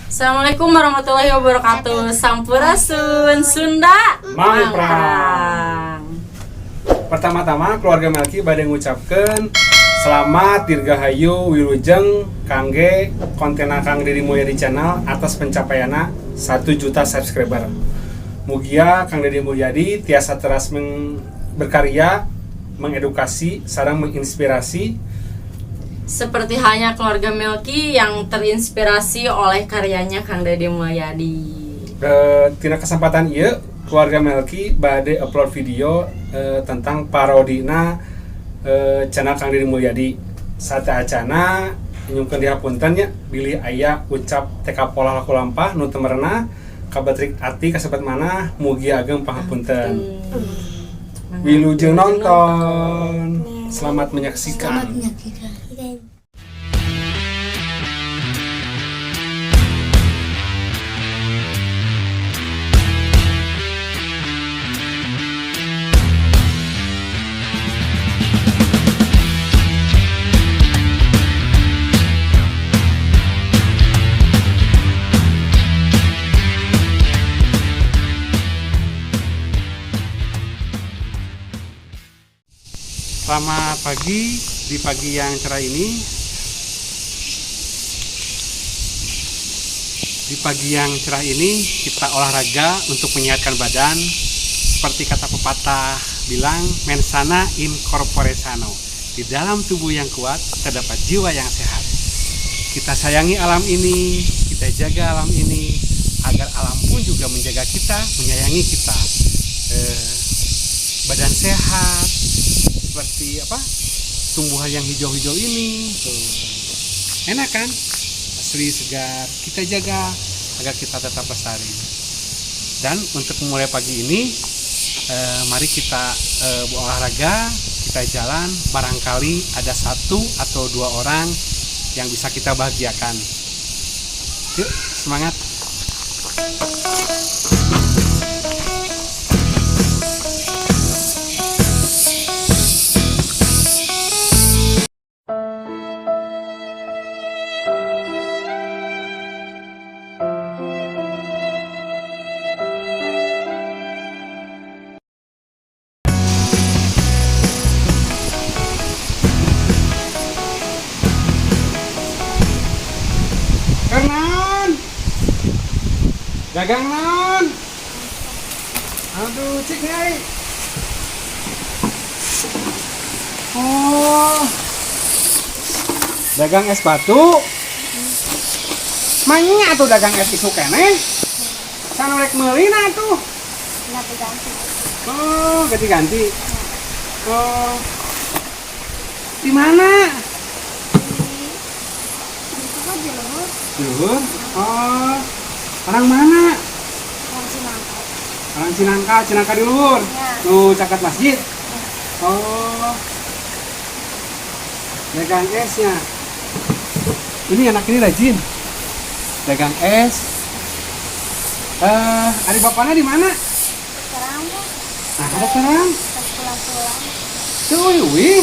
Assalamualaikum warahmatullahi wabarakatuh. Sampurasun Sunda Mangprang. Pertama-tama keluarga Melki bade ngucapkeun selamat dirgahayu wilujeng kangge kontena Kang Deddy Mulyadi channel atas pencapaiana 1 juta subscriber. Mugia Kang Deddy Mulyadi tiasa teras berkarya, mengedukasi, sareng menginspirasi seperti halnya keluarga Melki yang terinspirasi oleh karyanya Kang Deddy Mulyadi. Tina kesempatan ieu keluarga Melki bade upload video tentang parodina channel Kang Deddy Mulyadi. Sate acana nyungkeun dihapunten nya bilih aya ucap teka pola laku lampah nu teu merenah kabatrik ati kasebat manah mugi ageng pangapunten. Wilujeng nonton. Selamat menyaksikan. Selamat pagi, di pagi yang cerah ini. Di pagi yang cerah ini kita olahraga untuk menyehatkan badan. Seperti kata pepatah bilang, mensana in corpore sano. Di dalam tubuh yang kuat terdapat jiwa yang sehat. Kita sayangi alam ini, kita jaga alam ini, agar alam pun juga menjaga kita, menyayangi kita. Badan sehat, seperti apa, tumbuhan yang hijau-hijau ini tuh. Enak kan, asli segar, kita jaga agar kita tetap lestari. Dan untuk memulai pagi ini mari kita berolahraga, kita jalan, barangkali ada 1 atau 2 orang yang bisa kita bahagiakan. Yuk, semangat. Kernan, dagang non. Aduh, cik nyai. Oh, dagang es batu. Manya tuh dagang es isu kene. Sanorek meulina tuh. Ganti-ganti. Oh, ganti-ganti. Oh, di mana? Itu kan di luhur, Luhur. Oh, orang mana? yang Cinangka. Orang Cinangka di luhur. Ya. Tuh cakat masjid. Oh, dagang esnya. Ini anak ini rajin. Dagang es. Adik bapaknya di mana? Sekarang tuh Nah, ada sekarang. pas pulang-pulang Cuy, wih.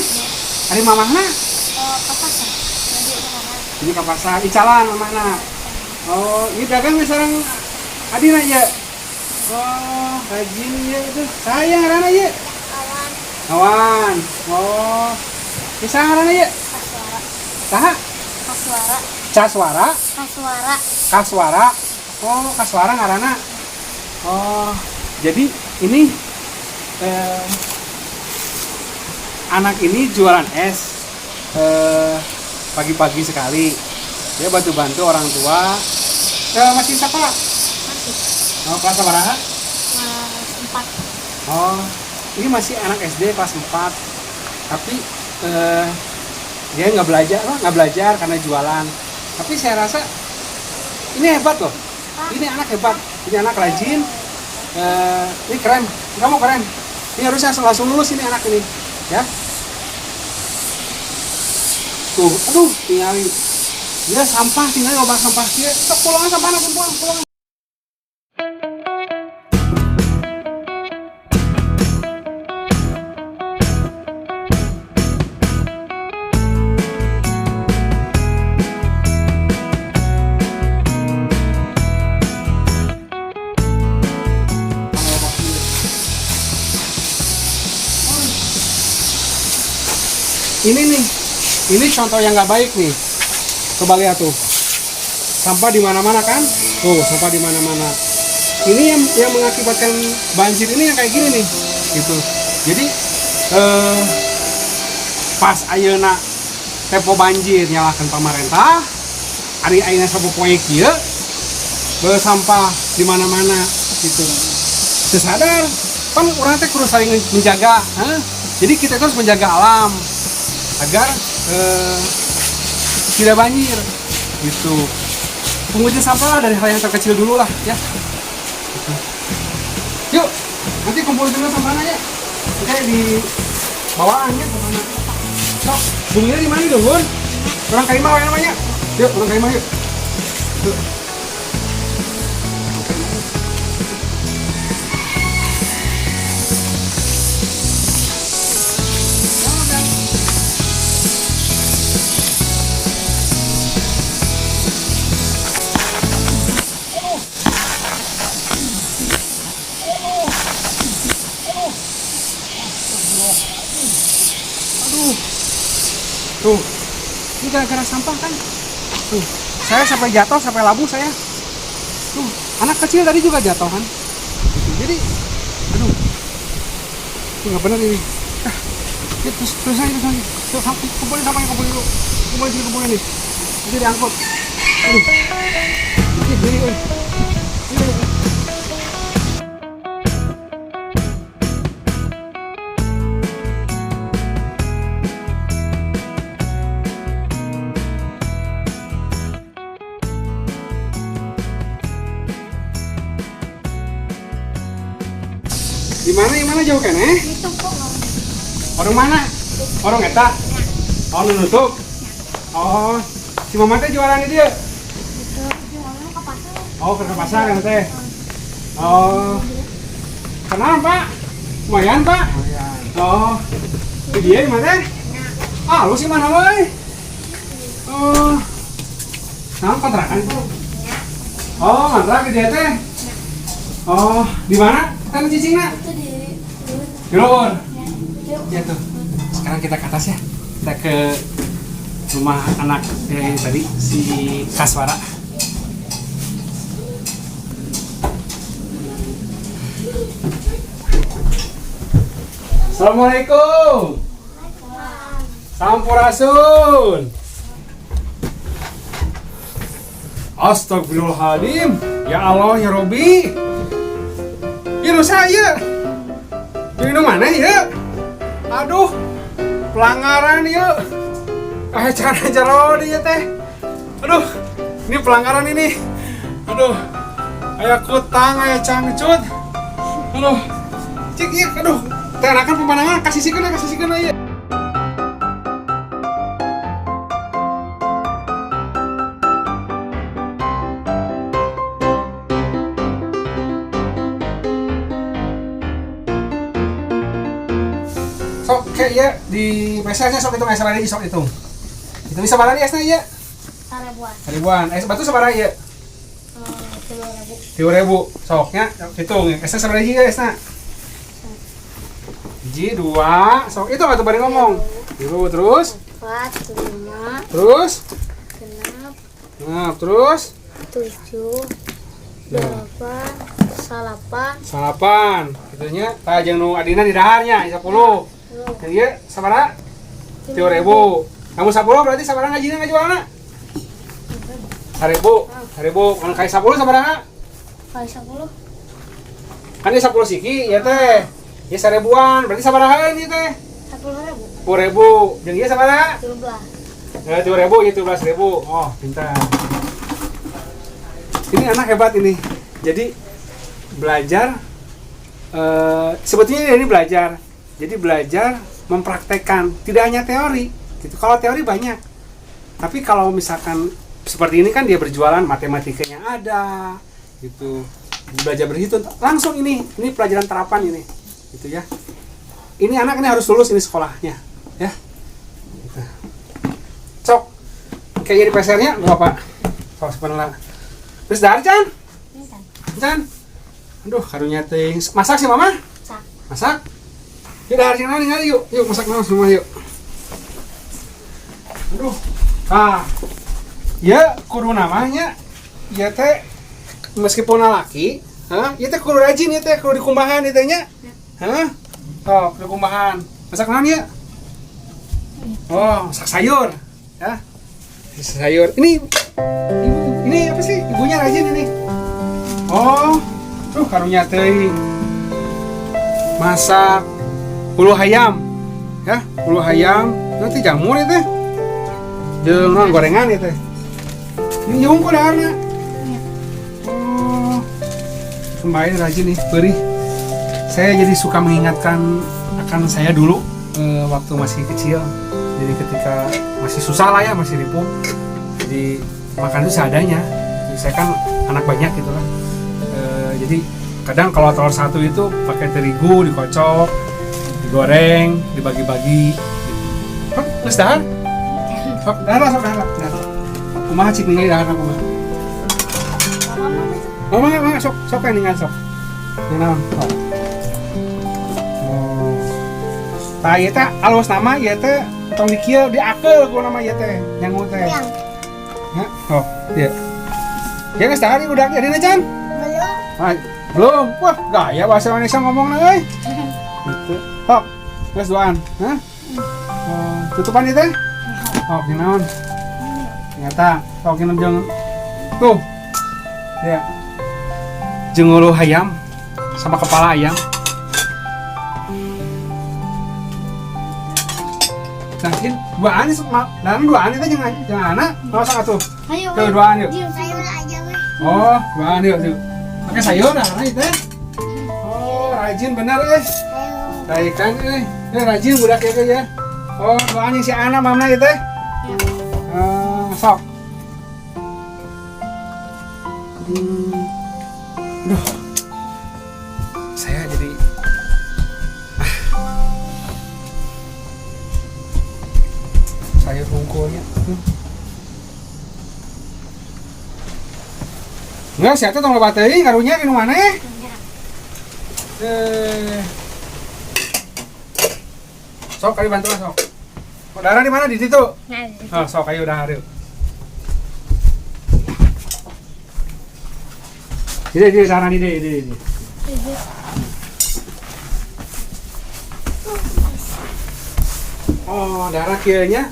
Adik mamahna. ke pasar. Nanti ke mana? Ini ke pasar. Icalan mamahna. Oh, ini dagang sekarang adina ya. Oh, rajin ya itu. Sayang rana ya. Awan Awan. Oh. Ini rana ya. Kaswara. Saha? Kaswara. Caswara. Kaswara. Kaswara. Oh, Kaswara ngaranna. Oh, jadi ini anak ini jualan es pagi-pagi sekali. Dia bantu-bantu orang tua. Masih sekolah? Masih. Oh, kelas berapa? Kelas 4. Oh, ini masih anak SD kelas 4. Tapi dia nggak belajar karena jualan. Tapi saya rasa ini hebat loh. Ini anak hebat. Ini anak rajin. Ini keren. Kamu keren. Ini harusnya langsung lulus ini anak ini. Ya. Tuh, aduh, tinggal dia sampah, tinggal ngobak sampah dia. Sok pulang sampah, pulang. ini nih, ini contoh yang nggak baik nih. Coba lihat tuh, sampah di mana-mana kan? Tuh, sampah di mana-mana. Ini yang mengakibatkan banjir ini yang kayak gini nih, gitu. Jadi pas ayeuna tempo banjir nyalakan pemerintah, hari ayeuna sapopoe kieu, sampah di mana-mana, gitu. Sadar, kan orang teh kudu saling menjaga, jadi kita harus menjaga alam agar tidak banjir, gitu. Pengujian sampah lah dari hal yang terkecil dulu lah, ya. Gitu. Yuk, nanti kumpul dulu sampahnya ya. Oke, di bawaannya sampahnya. Sok, bunyinya di mana dong, Bun? Orang kaimah yang namanya. Yuk, orang kaimah yuk. Yuk. Tuh, ini gara-gara sampah kan? Tuh, saya sampai jatuh, sampai labu saya. Tuh, anak kecil tadi juga jatuh kan? Gitu. Jadi, aduh, ini nggak benar ini. Ya, terus aja. Tuh, kumpulin sampahnya, kumpulin dulu. Kumpulin nih. Nanti diangkut. Aduh, ini. Di mana jauh kan Itu kok Orang mana? Orang eta? Oh, nutup. Oh, si mama teh jualan itu ya? itu jualan ke pasar. Oh, ke pasar kan teh. Oh. Kenal, Pak? Lumayan, Pak? Oh. Itu dia di mana teh? Ah, lu sih mana, boy? Oh. Nah, kontrakan tuh. Oh, kontrak dia teh. Oh, di mana? Kan cicingna? Itu Di luar. yuk. Ya tuh. Sekarang kita ke atas ya. Kita ke rumah anak tadi si Kaswara. Assalamualaikum. Sampurasun. Astagfirullahaladzim. Ya Allah ya Robi. Ini saya. Ini mana ya? Aduh, pelanggaran ya. Cara dia teh. Aduh, ini pelanggaran ini. Aduh, aya kutang, aya cangcut. Aduh, cik ya, aduh. Tenakan pemandangan, kasih sikeun ya. Sok kayak ya di pesernya sok hitung sabar aja sok hitung. Itu bisa barang ya ya. Ribuan. Batu sabar ya. 3.000. 3.000 soknya hitung. Esna sabar aja ya esna. Hiji, 2, sok itu enggak tuh bareng ngomong. Terus 4, 5, terus 6, nah, terus 7, 8, 8, salapan. Itunya tah jeung nu adina di daharnya 10. Jadi ya sabaraha? 3.000. Kamu 10 berarti sabaraha ngajina ngajualna? 1.000. 1.000. Kalau kayak 10 sabaraha? kali 10, Kan dia 10 siki ya teh. Ya 1.000-an. Berarti sabaraha ini teh? 10.000. 10.000. Jeung ieu sabaraha? 17. Ya 3.000 itu 17.000. Oh, pintar. Ini anak hebat ini. Jadi belajar sebetulnya ini belajar. Jadi belajar mempraktekkan, tidak hanya teori. Gitu. Kalau teori banyak. Tapi kalau misalkan seperti ini kan dia berjualan, matematikanya ada, gitu. Belajar berhitung langsung ini pelajaran terapan ini. Gitu ya. Ini anak ini harus lulus ini sekolahnya, ya. Gitu. Cok. Kayak di pesernya Bapak. Sok sebenarnya. Terus dar Can? Can. Aduh, karunya teh. Masak sih Mama? Masak. Yuk dah hari ini yuk masak naon semua yuk. Aduh. Ah. Ya, kudu namanya. Ya teh meskipun laki, ya teh kudu rajin ya teh, kudu dikumbahan ya tehnya. Hah? Oh, kudu kumbahan. Masak naon ya? Oh, masak sayur. Ya. Sayur. Ini apa sih? Ibunya rajin ini. Oh, tuh karunya teh. Masak ulu ayam. Ya, ulu ayam. Nanti jamur ya teh. Jeung naon gorengan ya teh. Ini jauh kok dahana. Oh, kembali rajin nih, perih. Saya jadi suka mengingatkan akan saya dulu waktu masih kecil. Jadi ketika masih susah lah ya, masih ripuh. Jadi makan itu seadanya. Jadi saya kan anak banyak gitu lah. Jadi kadang kalau telur satu itu pakai terigu, dikocok, digoreng, dibagi-bagi. Hah, geus dahar? Sok dahar. Kumaha cik ningali dahar kumaha? Oh, mangga sok yang ningali sok. Naon? Oh. Tah ieu teh alus nama ieu teh tong dikieu diakel ku nama ieu teh, nyangu teh. Hah? Oh, iya. Ya geus dahar udah dina can? Belum. Ah, belum. Wah, gaya bahasa Indonesia ngomongna euy. Gitu. Sok, geus duaan. Hah? Tutupan ieu teh? Oh, ginaon? Ternyata kalau kita jeung tuh ya jeung ulu ayam sama kepala ayam. Nah, duaan itu dan duaan itu jangan anak masak atuh. Ayo. Tuh duaan yuk. Sayur aja weh. Oh, duaan yuk tuh. Pakai sayur dah itu. Oh, rajin bener Ayo. Raikan rajin budak ya. Oh, duaan yang si anak mamna itu. Sok. Aduh. Saya jadi sayur hungkulnya. Enggak, saya tuh tong loba teuing karunya di mana? Sok kali bantu lah sok. Darah di mana di situ? Nah, Oh, sok ayo udah hari. Di darah di. Oh, darah kieunya.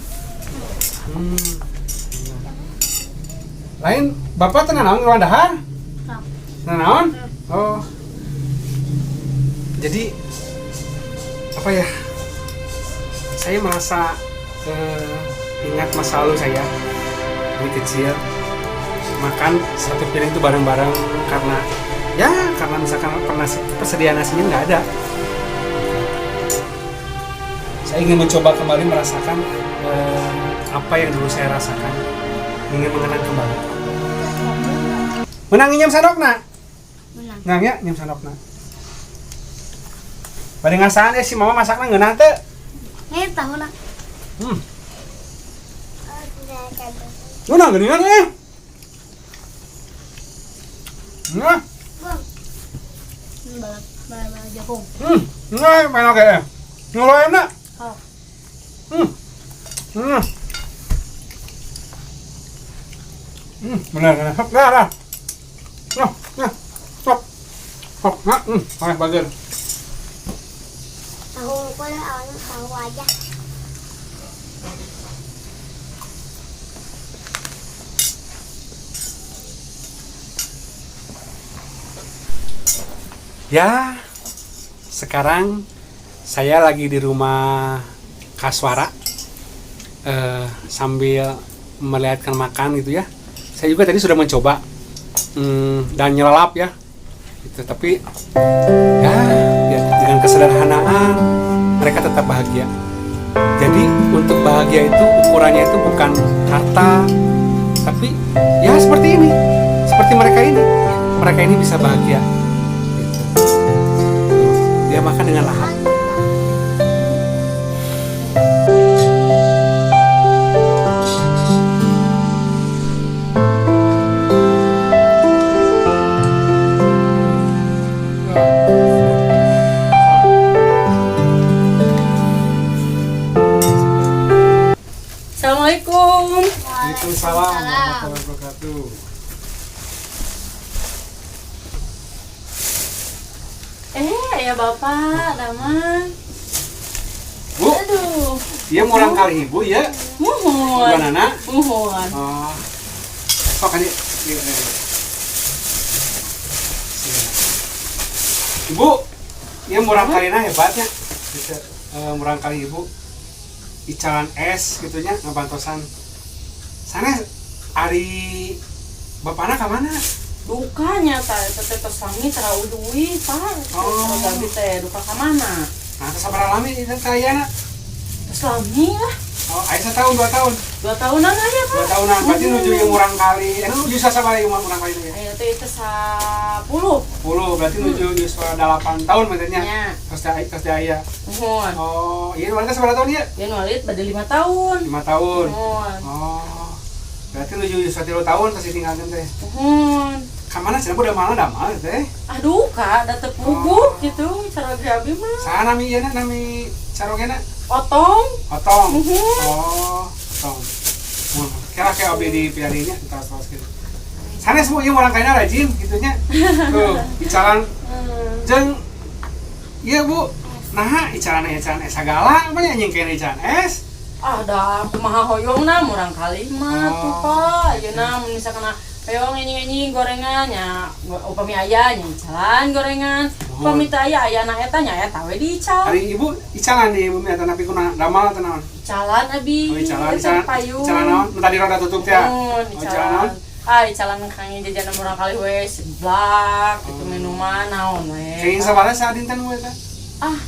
Lain bapak teu naon ngeluar dahar? Naon? Oh. Jadi apa ya? Saya merasa ingat masa lalu saya dari kecil makan satu piring itu bareng-bareng karena misalkan persediaan nasinya nggak ada. Saya ingin mencoba kembali merasakan apa yang dulu saya rasakan, ingin mengenang kembali. Menang nyam sandokna? menang. Ngang ya nyam sandokna. Bade ngasaan si mama masakna ngeunah teu? Ini tahu nak. Ngeunah geuningan Nah. Balak jagung. Nah, main oke. Ngeloem na. Oh. Benar. Hop, dah. Nah. Hop. Hop, nah. Oleh bagian. Tahu pun awalnya tahu aja. Ya, sekarang saya lagi di rumah Kaswara sambil melihatkan makan gitu ya. Saya juga tadi sudah mencoba dan nyelap ya, gitu. Tapi ya dengan kesederhanaan mereka tetap bahagia. Jadi untuk bahagia itu ukurannya itu bukan harta, tapi ya seperti ini, seperti mereka ini bisa bahagia. Dia makan dengan lahap. Assalamualaikum. Waalaikumsalam warahmatullahi wabarakatuh. Ya bapak, Daman. Bu, Aduh, dia murang kali ibu ya. muhun. Gimana? Muhun. Oh. Sok aja. Ibu, dia murang kalina hebatnya. Bisa murang kali ibu. Icalan es gitunya ngabantosan. Sana ari bapakna ka mana? Dukanya teh suami terlalu duit, Pak. Oh. Ganti teh duka ka mana? Nah, sabaraha lami itu kayana? Suami lah. Oh, aya setahun 2 tahun. 2 tahunan aja, Pak. 2 tahunan berarti nuju yang murang kali. Nuju sabaraha yang murang kali itu ya? Ayo teh itu 10. 10 berarti nuju 8 tahun maksudnya. Ya. Tos aya. Muhun. Oh, iya berarti sabaraha tahun ya? Dia nulit bade 5 tahun. 5 tahun. Muhun. Oh. Berarti nuju 3 tahun terus ditinggalkeun teh. Muhun. Ka mana cenah udah mana damal teh? Aduh, Kak, da teu puguh gitu cara abi mah. Saha nami ieu nami carogena? Otong. Otong. Mhm. Oh, otong. Kira kayak abdi di piarinya terus gitu. Sanes Bu ieu urang kaina rajin gitunya. Tuh, bicaran jeung ieu Bu. Nah, icaran sagala apa nya anjing kene icaran es? Ada kumaha hoyongna murang kali mah tuh, Oh. Pak. Ayeuna mun misalkan hoyong ini gorengan nya upami aya nya jalan gorengan. Upami teu aya ayana eta nya eta we diical. Hari Ibu icalan di bumi eta napi kuna damal atau naon? Jalan abi. Oh, icalan, Eta payung. icalan naon? Nu tadi roda tutup teh. Oh, icalan icalan. naon? Icalan kangge jajanan murang kali we seblak, itu minuman naon we. Kenging sabaraha saat dinten we eta?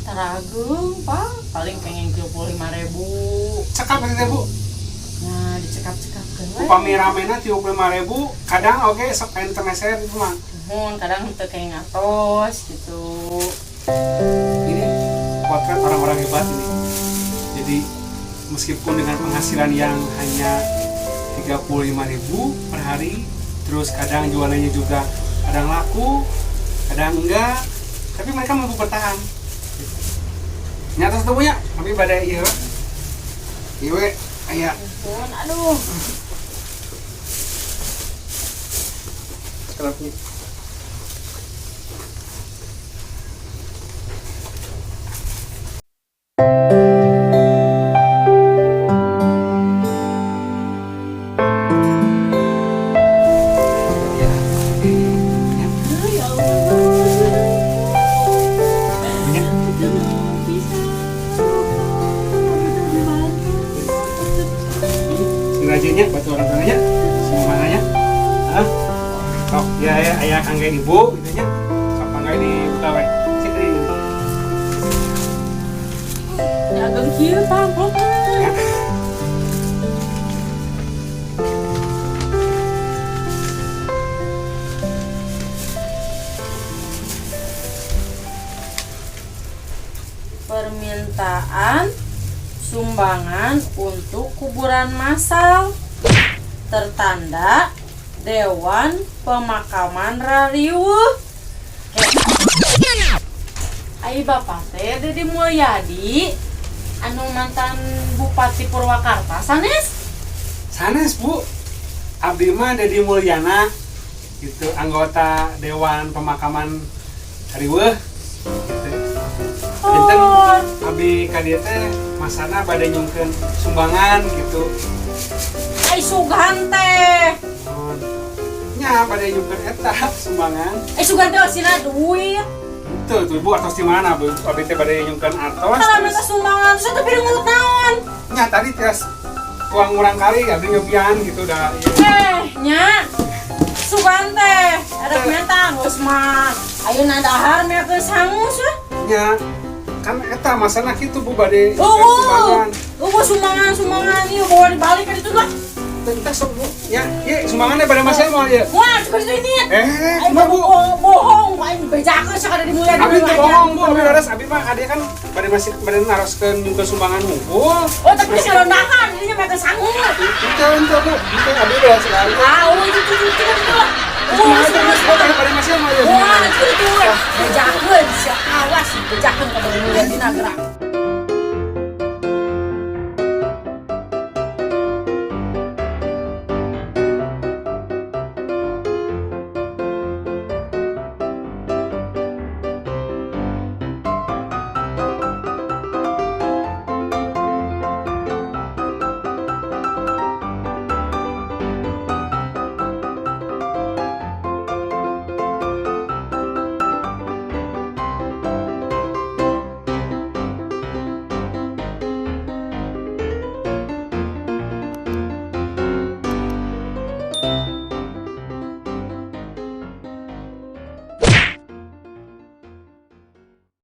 Taragung, Pak. Paling pengen 25.000. Cekap eta teh Bu. Nah, dicekap-cekapkeun we. Upami ramena 35.000, kadang oge sok enten meser itu mah. Mun kadang teu kayak ngatos gitu. Ini potret orang-orang hebat ini. Jadi meskipun dengan penghasilan yang hanya 35.000 per hari, terus kadang jualannya juga kadang laku, kadang enggak, tapi mereka mampu bertahan. Nyata setubuhnya, tapi pada iya, iya, aya. Mun aduh. Sekarang Ya Allah. rajinnya batu orang tuanya semua mananya ah sok ya ayah kangge ibu gitu nya sok kangge di Betawi cek di Ya ageng kieu tampok. ya Permintaan sumbangan untuk kuburan massal tertanda Dewan Pemakaman Rariweuh. Ai bapak teh Dedi Mulyadi anu mantan Bupati Purwakarta sanes. sanes Bu abdi mah Dedi Mulyana gitu anggota Dewan Pemakaman Rariweuh gitu. Pinten abdi ka dieu teh masana bade nyungkeun sumbangan gitu. Ai sugan teh. Oh, nya bade nyungkeun eta sumbangan. Sugan teh osina duit. Tuh Bu atos di mana Bu? Abdi teh bade nyungkeun atos. Kalau minta sumbangan terus itu piring mulut naon? Nya tadi tias uang murang kali abdi nyobian gitu dah. Nya sugan teh ada minta geus mah. Ayeuna dahar meh geus hangus we. Nya kan eta masana kitu Bu bade sumbangan. Sumbangan ieu bawa dibalik ka ditu lah. Tentang sok Bu. Ya, ieu sumbangannya pada masih mau ya. Wah, seperti ini. Cuma Bu. Bohong, aing bejakeun sakada di Mulyadi. Abi teu bohong Bu, abi laras abi mah ade kan pada masih pada naroskeun juga sumbangan ngumpul. Oh, tapi dia ngerondakan, dia mah teh sangu. Itu Bu, itu abi udah sekali. Itu lah. Pada masih mau ya. Wah, itu. Bejakeun, awas bejakeun ka Mulyadi nagara.